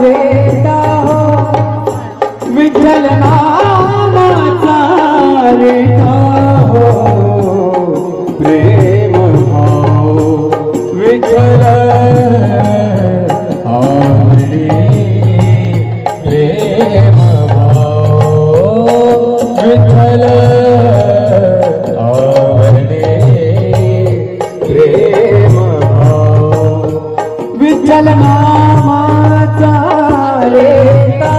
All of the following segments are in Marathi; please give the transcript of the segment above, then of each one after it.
रे हो विठ्ठल नामाचा रे हो प्रेम भाव विठ्ठल आवडे प्रेम भाव विठ्ठल आवडे प्रेम भाव विठ्ठल नामाचा रे हो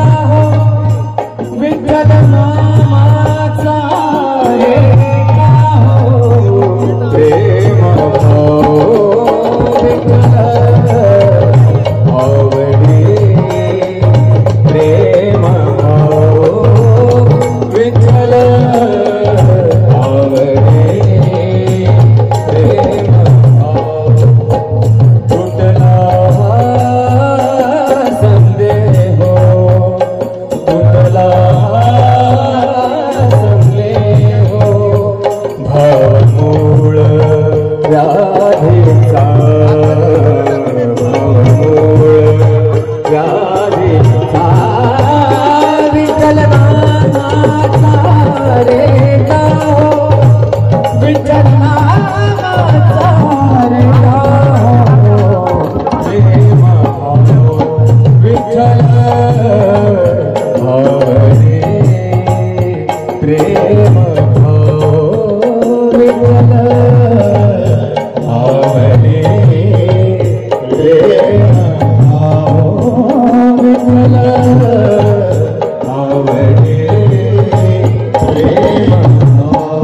विठ्ठल नामाचा रे हो प्रेम भाव विठ्ठल आवडे प्रेम भाव विठ्ठल आवडे प्रेम भाव कुठला संदेह कुठला संदेह भावमूळ राधेचा भावमूळ राधेचा विठ्ठल नामाचा रे हो विठ्ठल नामाचा रे हो प्रेम भाव विठ्ठल आवडे प्रेम भाव विठ्ठल आवडे प्रेम भाव विठ्ठल आवडे प्रेम भाव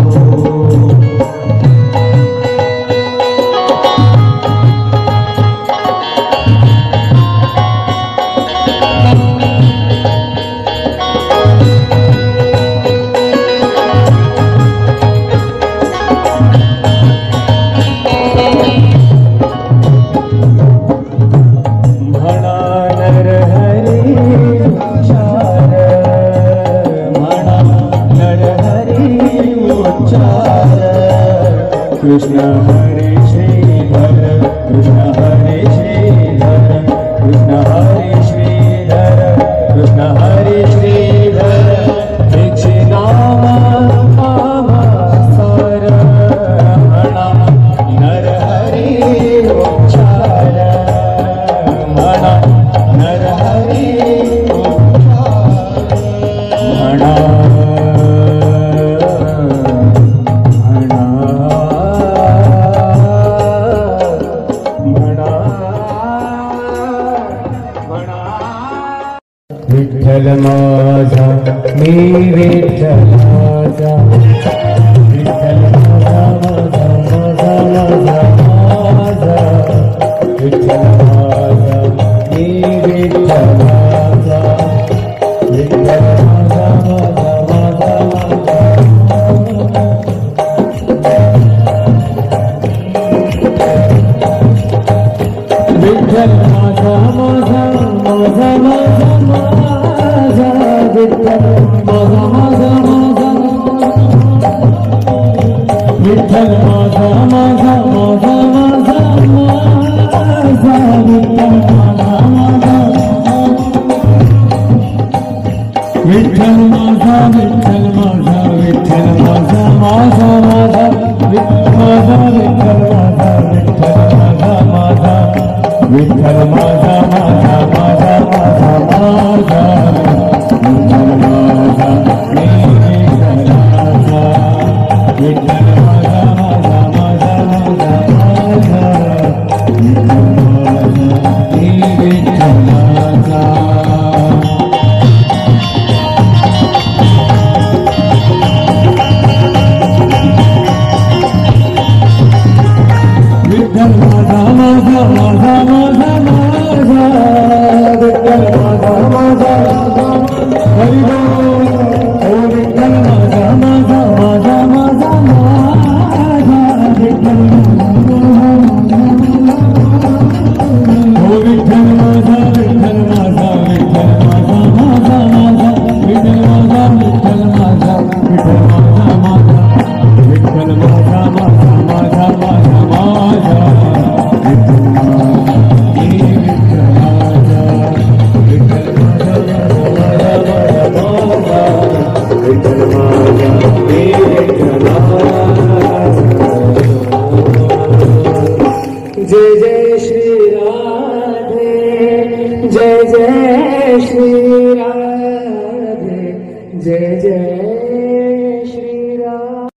म्हणा नरहरी उच्चार म्हणा नरहरी उच्चार कृष्ण हरे श्रीधर कृष्ण हरे श्रीधर कृष्ण हरे श्रीधर कृष्ण हरे श्रीधर तिचे नाम सार म्हणा नरहरी उच्चार म्हणा नरहरी उच्चार म्हणा विठ्ठल माझा मी विठ्ठलाचा विठ्ठल माझा माझा माझा माझा माझा विठ्ठल माझा मी विठ्ठलाचा विठ्ठल माझा माझा माझा विठ्ठल माझा माझा माझा माझा माझा विठ्ठल माझा माझा माझा विठ्ठल माझा माझा माझा माझा माझा विठ्ठल माझा माझा विठ्ठल माझा विठ्ठल माझा विठ्ठल माझा माझा माझा विठ्ठल माझा विठ्ठल माझा माझा माझा विठ्ठल माझा माझा माझा माझा माझा विठ्ठल माझा मी विठ्ठलाचा विठ्ठल माझा माझा माझा माझा माझा विठ्ठल माझा मी विठ्ठलाचा विठ्ठल माझा माझा माझा माझा माझा जय जय श्री राधे, जय जय श्री राधे।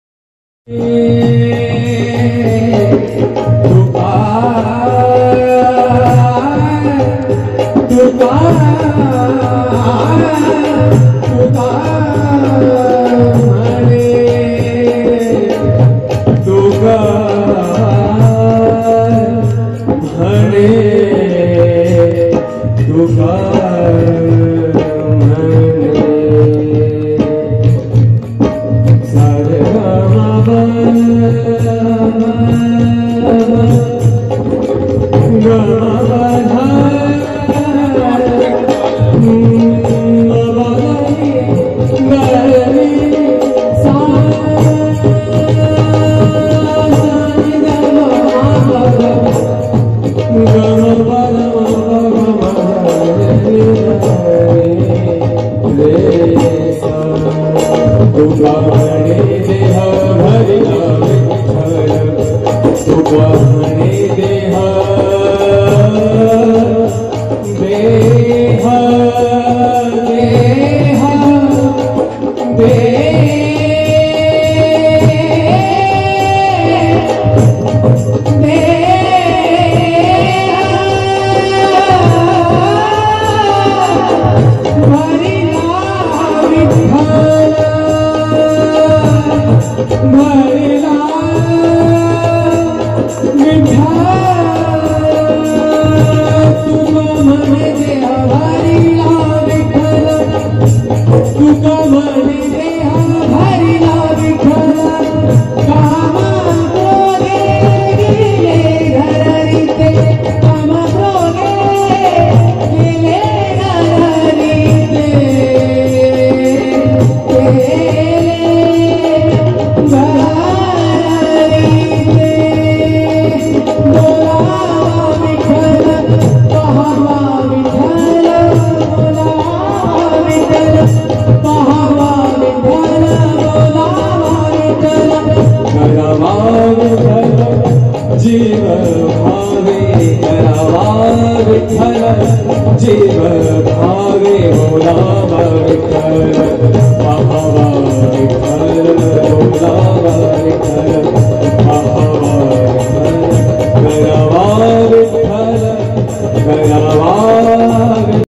जीव भावे बोलावा विठ्ठल, पाहावा विठ्ठल, बोलावा विठ्ठल, पाहावा विठ्ठल, करावा विठ्ठल, करावा